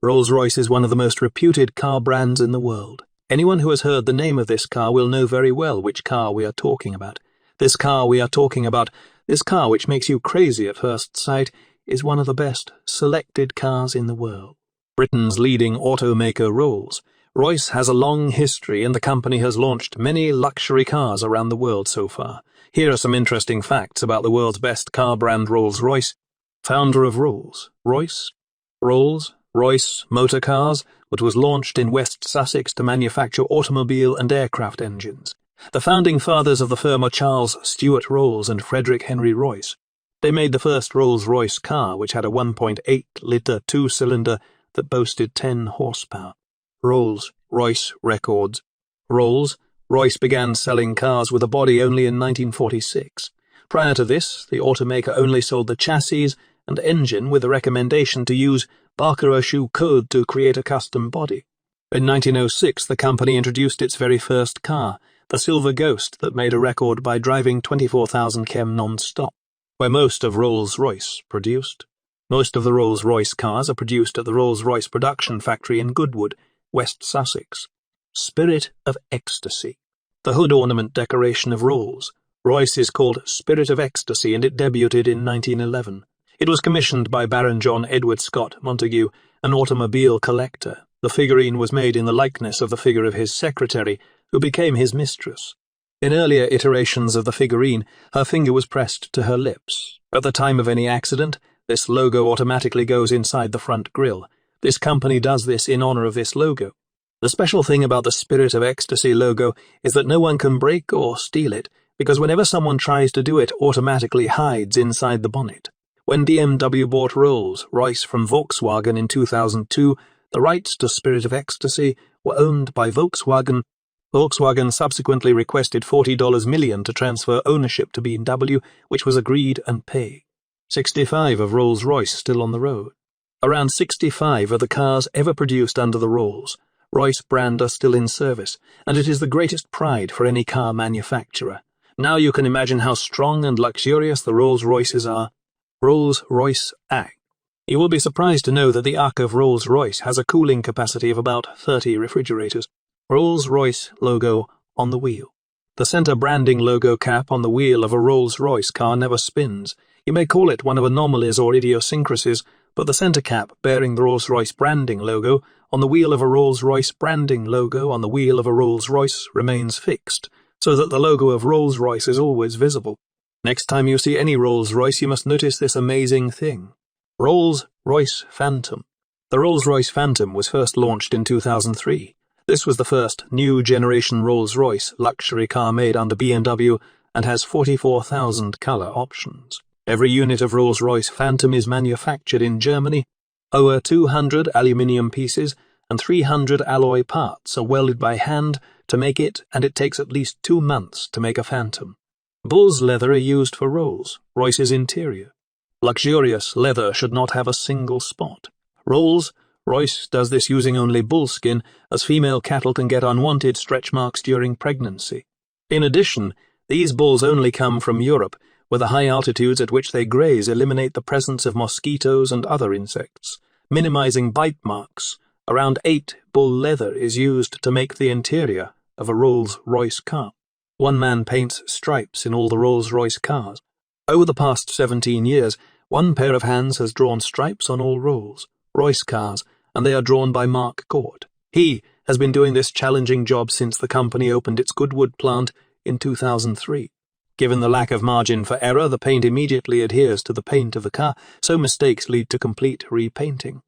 Rolls-Royce is one of the most reputed car brands in the world. Anyone who has heard the name of this car will know very well which car we are talking about. This car we are talking about, this car which makes you crazy at first sight, is one of the best selected cars in the world. Britain's leading automaker Rolls-Royce has a long history, and the company has launched many luxury cars around the world so far. Here are some interesting facts about the world's best car brand Rolls-Royce. Founder of Rolls-Royce Motor Cars, which was launched in West Sussex to manufacture automobile and aircraft engines. The founding fathers of the firm are Charles Stuart Rolls and Frederick Henry Royce. They made the first Rolls-Royce car, which had a 1.8-litre two-cylinder that boasted 10 horsepower. Rolls-Royce records. Rolls-Royce began selling cars with a body only in 1946. Prior to this, the automaker only sold the chassis and engine with a recommendation to use Barker-Shoe code to create a custom body. In 1906, the company introduced its very first car, the Silver Ghost, that made a record by driving 24,000 km non-stop, where most of Rolls-Royce produced. Most of the Rolls-Royce cars are produced at the Rolls-Royce production factory in Goodwood, West Sussex. Spirit of Ecstasy. The hood ornament decoration of Rolls-Royce is called Spirit of Ecstasy, and it debuted in 1911. It was commissioned by Baron John Edward Scott Montague, an automobile collector. The figurine was made in the likeness of the figure of his secretary, who became his mistress. In earlier iterations of the figurine, her finger was pressed to her lips. At the time of any accident, this logo automatically goes inside the front grille. This company does this in honor of this logo. The special thing about the Spirit of Ecstasy logo is that no one can break or steal it, because whenever someone tries to do it, automatically hides inside the bonnet. When BMW bought Rolls-Royce from Volkswagen in 2002, the rights to Spirit of Ecstasy were owned by Volkswagen. Volkswagen subsequently requested $40 million to transfer ownership to BMW, which was agreed and paid. 65 of Rolls-Royce still on the road. Around 65 of the cars ever produced under the Rolls-Royce brand are still in service, and it is the greatest pride for any car manufacturer. Now you can imagine how strong and luxurious the Rolls-Royces are. Rolls-Royce Arc. You will be surprised to know that the Arc of Rolls-Royce has a cooling capacity of about 30 refrigerators. Rolls-Royce logo on the wheel. The center branding logo cap on the wheel of a Rolls-Royce car never spins. You may call it one of anomalies or idiosyncrasies, but the center cap bearing the Rolls-Royce branding logo on the wheel of a Rolls-Royce branding logo on the wheel of a Rolls-Royce remains fixed, so that the logo of Rolls-Royce is always visible. Next time you see any Rolls-Royce, you must notice this amazing thing. Rolls-Royce Phantom. The Rolls-Royce Phantom was first launched in 2003. This was the first new generation Rolls-Royce luxury car made under BMW and has 44,000 color options. Every unit of Rolls-Royce Phantom is manufactured in Germany. Over 200 aluminium pieces and 300 alloy parts are welded by hand to make it, and it takes at least 2 months to make a Phantom. Bull's leather are used for Rolls-Royce's interior. Luxurious leather should not have a single spot. Rolls-Royce does this using only bull skin, as female cattle can get unwanted stretch marks during pregnancy. In addition, these bulls only come from Europe, where the high altitudes at which they graze eliminate the presence of mosquitoes and other insects, minimizing bite marks. Around 8 bull leather is used to make the interior of a Rolls-Royce car. One man paints stripes in all the Rolls-Royce cars. Over the past 17 years, one pair of hands has drawn stripes on all Rolls-Royce cars, and they are drawn by Mark Court. He has been doing this challenging job since the company opened its Goodwood plant in 2003. Given the lack of margin for error, the paint immediately adheres to the paint of the car, so mistakes lead to complete repainting.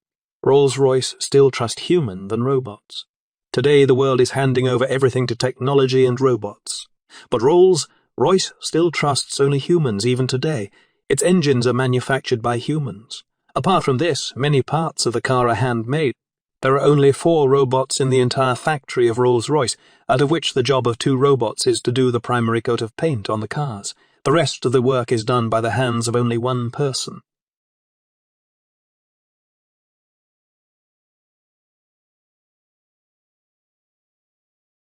Rolls-Royce still trust human than robots. Today the world is handing over everything to technology and robots. But Rolls-Royce still trusts only humans even today. Its engines are manufactured by humans. Apart from this, many parts of the car are handmade. There are only 4 robots in the entire factory of Rolls-Royce, out of which the job of 2 robots is to do the primary coat of paint on the cars. The rest of the work is done by the hands of only 1 person.